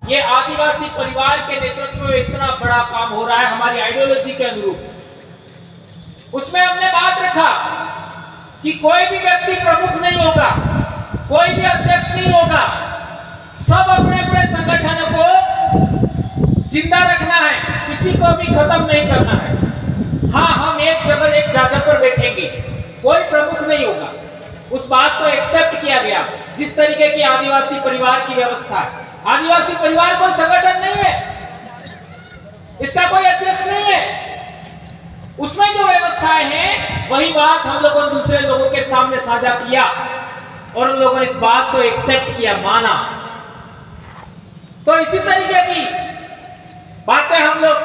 ये आदिवासी परिवार के नेतृत्व में इतना बड़ा काम हो रहा है हमारी आइडियोलॉजी के अनुरूप। उसमें हमने बात रखा कि कोई भी व्यक्ति प्रमुख नहीं होगा, कोई भी अध्यक्ष नहीं होगा, सब अपने अपने संगठन को जिंदा रखना है, किसी को भी खत्म नहीं करना है। हाँ, हम एक जगह एक जाजर पर बैठेंगे, कोई प्रमुख नहीं होगा। उस बात को एक्सेप्ट किया गया। जिस तरीके की आदिवासी परिवार की व्यवस्था है, आदिवासी परिवार कोई संगठन नहीं है, इसका कोई अध्यक्ष नहीं है, उसमें जो व्यवस्थाएं हैं वही बात हम लोगों ने दूसरे लोगों के सामने साझा किया और उन लोगों ने इस बात को एक्सेप्ट किया, माना। तो इसी तरीके की बातें हम लोग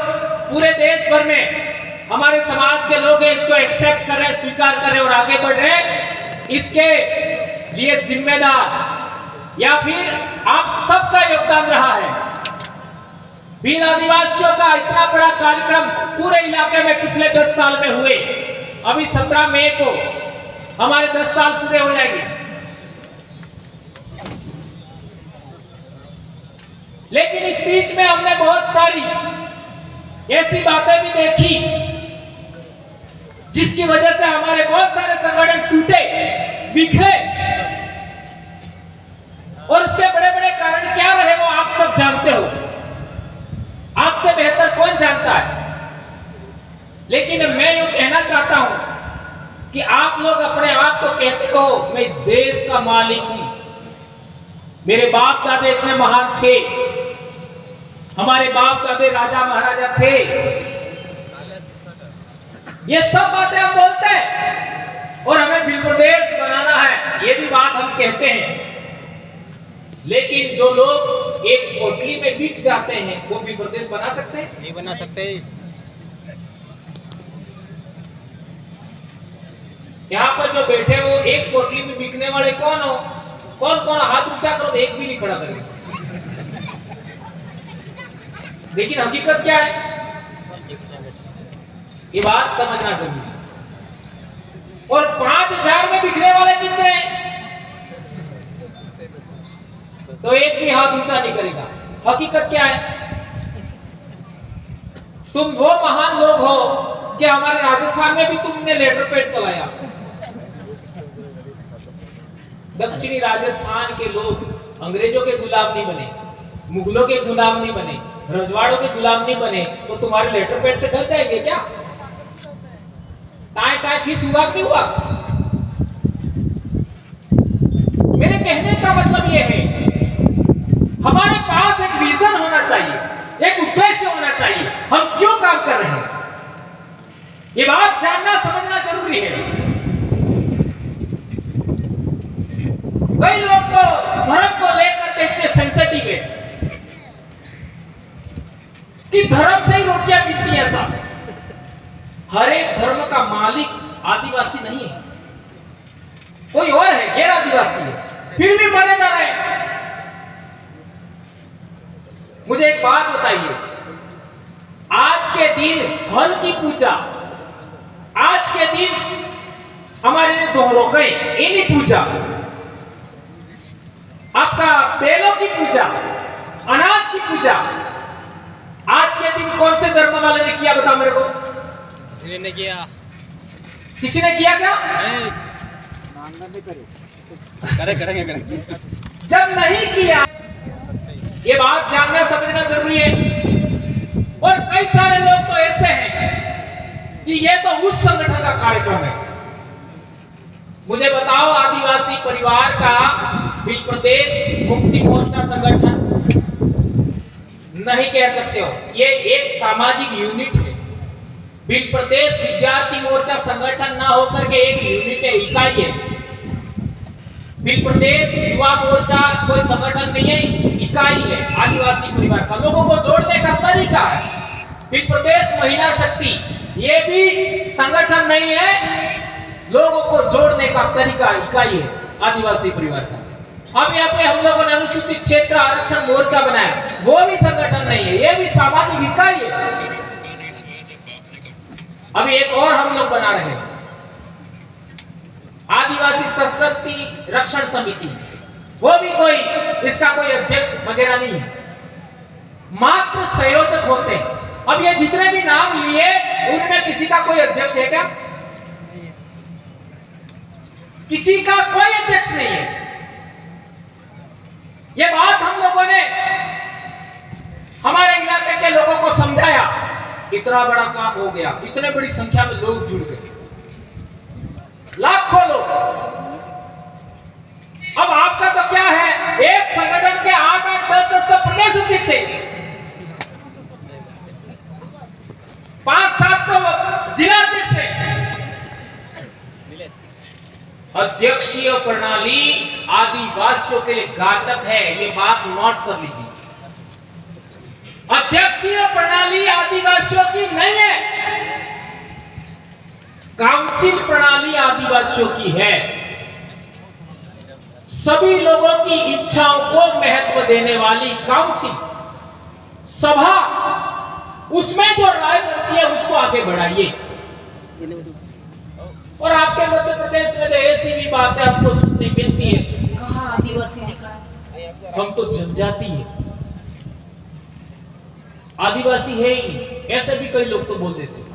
पूरे देश भर में हमारे समाज के लोग इसको एक्सेप्ट कर रहे हैं, स्वीकार कर रहे हैं और आगे बढ़ रहे हैं। इसके लिए जिम्मेदार या फिर आप सबका योगदान रहा है। भील आदिवासियों का इतना बड़ा कार्यक्रम पूरे इलाके में पिछले 10 साल में हुए। अभी 17 मई को हमारे 10 साल पूरे हो जाएंगे। लेकिन इस बीच में हमने बहुत सारी ऐसी बातें भी देखी जिसकी वजह से हमारे बहुत सारे संगठन टूटे, बिखरे, और उसके बड़े बड़े कारण क्या रहे वो आप सब जानते हो, आपसे बेहतर कौन जानता है। लेकिन मैं यूं कहना चाहता हूं कि आप लोग अपने आप को कहते हो मैं इस देश का मालिक हूं, मेरे बाप दादे इतने महान थे, हमारे बाप दादे राजा महाराजा थे, ये सब बातें हम बोलते हैं और हमें भील प्रदेश बनाना है, ये भी बात हम कहते हैं। लेकिन जो लोग एक पोटली में बिक जाते हैं वो भील प्रदेश बना सकते हैं? नहीं बना सकते। यहाँ पर जो बैठे वो एक पोटली में बिकने वाले कौन हो? कौन कौन हाथ ऊंचा करो तो एक भी नहीं खड़ा करेगा। लेकिन हकीकत क्या है ये बात समझना जरूरी है। और 5000 में बिकने वाले कितने हैं? तो एक भी हाथ ऊंचा नहीं करेगा। हकीकत क्या है? तुम वो महान लोग हो कि हमारे राजस्थान में भी तुमने लेटर पैड चलाया। दक्षिणी राजस्थान के लोग अंग्रेजों के गुलाम नहीं बने, मुगलों के गुलाम नहीं बने, रजवाड़ों के गुलाम नहीं बने, तो तुम्हारे लेटर पैड से ढल जाएंगे क्या? टाई टाई फीस हुआ कि नहीं हुआ? मेरे कहने का मतलब यह है हमारे पास एक विजन होना चाहिए, एक उद्देश्य होना चाहिए, हम क्यों काम कर रहे हैं ये बात जानना समझना जरूरी है। कई लोग तो धर्म को लेकर के इतने सेंसिटिव है कि धर्म से ही रोटियां मिलती है। साहब, हर एक धर्म का मालिक आदिवासी नहीं है, कोई और है, गैर आदिवासी है, फिर भी मारे जा रहे हैं। मुझे एक बात बताइए, आज के दिन हल की पूजा, आज के दिन हमारे दोहरों इन्हीं पूजा, आपका बैलों की पूजा, अनाज की पूजा, आज के दिन कौन से धर्म वाले ने किया बताओ मेरे को? किसी ने किया? किसी ने किया क्या? करेंगे। जब नहीं किया ये बात जानना समझना जरूरी है। और कई सारे लोग तो ऐसे हैं कि ये तो उस संगठन का कार्यक्रम है। मुझे बताओ, आदिवासी परिवार का भील प्रदेश मुक्ति मोर्चा संगठन नहीं कह सकते हो, ये एक सामाजिक यूनिट है। भील प्रदेश विद्यार्थी मोर्चा संगठन ना होकर के एक यूनिट है, इकाई है। भील प्रदेश युवा मोर्चा कोई संगठन नहीं है, इकाई है आदिवासी परिवार का, लोगों को जोड़ने का तरीका है। भील प्रदेश महिला शक्ति ये भी संगठन नहीं है, लोगों को जोड़ने का तरीका, इकाई है आदिवासी परिवार का। अब यहाँ पे हम लोगों ने अनुसूचित क्षेत्र आरक्षण मोर्चा बनाया, वो भी संगठन नहीं है, ये भी सामाजिक इकाई है। अभी एक और हम लोग बना रहे हैं, आदिवासी संस्कृति रक्षण समिति, वो भी कोई इसका कोई अध्यक्ष वगैरह नहीं है, मात्र संयोजक होते हैं। अब ये जितने भी नाम लिए उनमें किसी का कोई अध्यक्ष है क्या? किसी का कोई अध्यक्ष नहीं है। ये बात हम लोगों ने हमारे इलाके के लोगों को समझाया। इतना बड़ा काम हो गया, इतने बड़ी संख्या में लोग जुड़ गए, लाखों लोग। अब आपका तो क्या है, एक संगठन के 8-8, 10-10 तो प्रदेश अध्यक्ष है, 5-7 तो जिला अध्यक्ष है। अध्यक्षीय प्रणाली आदिवासियों के लिए घातक है, ये बात नोट कर लीजिए। अध्यक्षीय प्रणाली आदिवासियों की नहीं है, काउंसिल प्रणाली आदिवासियों की है। सभी लोगों की इच्छाओं को महत्व देने वाली काउंसिल सभा, उसमें जो राय बनती है उसको आगे बढ़ाइए। और आपके मध्य प्रदेश में तो ऐसी भी बातें आपको सुनने मिलती है, कहां आदिवासी लिखा है, हम तो जनजाति है, आदिवासी है ही नहीं, ऐसे भी कई लोग तो बोल देते हैं।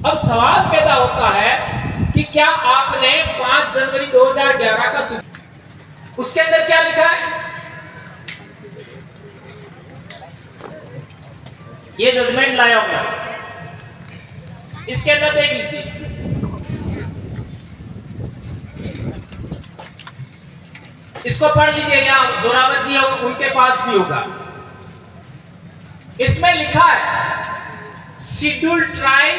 अब सवाल पैदा होता है कि क्या आपने 5 जनवरी 2011 का उसके अंदर क्या लिखा है? ये जजमेंट लाया हुआ, इसके अंदर देख लीजिए। इसको पढ़ लीजिए, यहाँ जोरावर जी उनके पास भी होगा। इसमें लिखा है शेड्यूल ट्राइब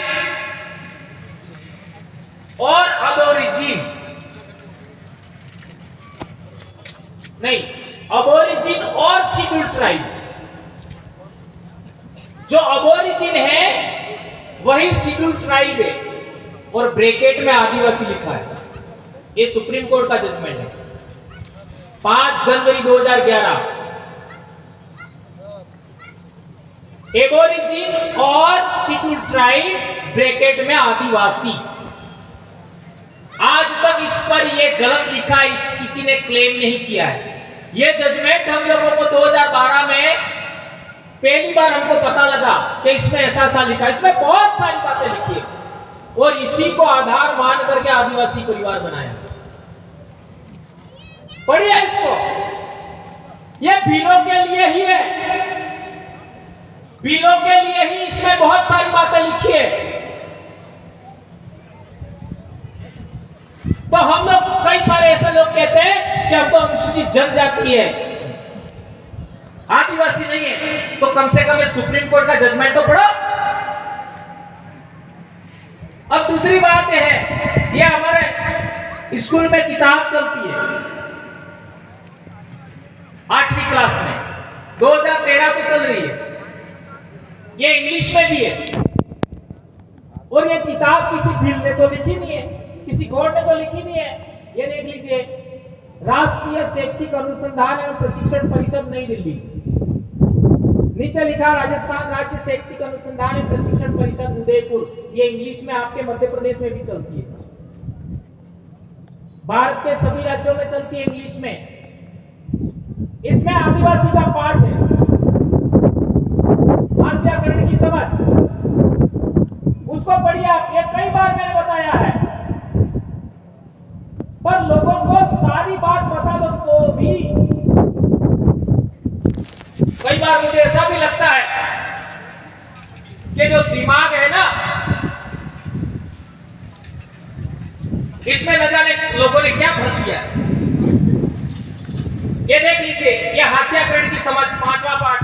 और अबोरिजिन, नहीं, अबोरिजिन और शेड्यूल ट्राइब। जो अबोरिजिन है वही शेड्यूल ट्राइब है, और ब्रैकेट में आदिवासी लिखा है। ये सुप्रीम कोर्ट का जजमेंट है, 5 जनवरी 2011। एबोरिजिन और शेड्यूल ट्राइब ब्रैकेट में आदिवासी। आज तक इस पर यह गलत लिखा है, किसी ने क्लेम नहीं किया है। यह जजमेंट हम लोगों को 2012 में पहली बार हमको पता लगा कि इसमें ऐसा लिखा है। इसमें बहुत सारी बातें लिखी है और इसी को आधार मान करके आदिवासी परिवार बनाया। पढ़िए इसको, ये बिलों के लिए ही है, बिलों के लिए ही इसमें बहुत सारी बातें लिखी है। तो हम लोग, कई सारे ऐसे लोग कहते हैं कि हम तो अनुसूचित जनजाति है, आदिवासी नहीं है। तो कम से कम सुप्रीम कोर्ट का जजमेंट तो पढ़ो। अब दूसरी बात है, ये हमारे स्कूल में किताब चलती है 8वीं क्लास में, 2013 से चल रही है, ये इंग्लिश में भी है। और ये किताब किसी बिल ने तो लिखी नहीं है, किसी कोर्ट ने तो लिखी नहीं है। ये देख लीजिए, राष्ट्रीय शैक्षिक अनुसंधान एवं प्रशिक्षण परिषद नई दिल्ली, नीचे लिखा राजस्थान राज्य शैक्षिक अनुसंधान एवं प्रशिक्षण परिषद उदयपुर। ये इंग्लिश में आपके मध्य प्रदेश में भी चलती है, भारत के सभी राज्यों में चलती है इंग्लिश में। इसमें आदिवासी का पाठ है, हास्याकरण की समझ, उसको पढ़िए आप। ये कई बार मैंने बताया है, पर लोगों को सारी बात बता दो तो भी कई बार मुझे ऐसा भी लगता है कि जो दिमाग है ना, इसमें न जाने लोगों ने क्या भर दिया। ये देख लीजिए, ये हास्याकरण की समझ 5वां पाठ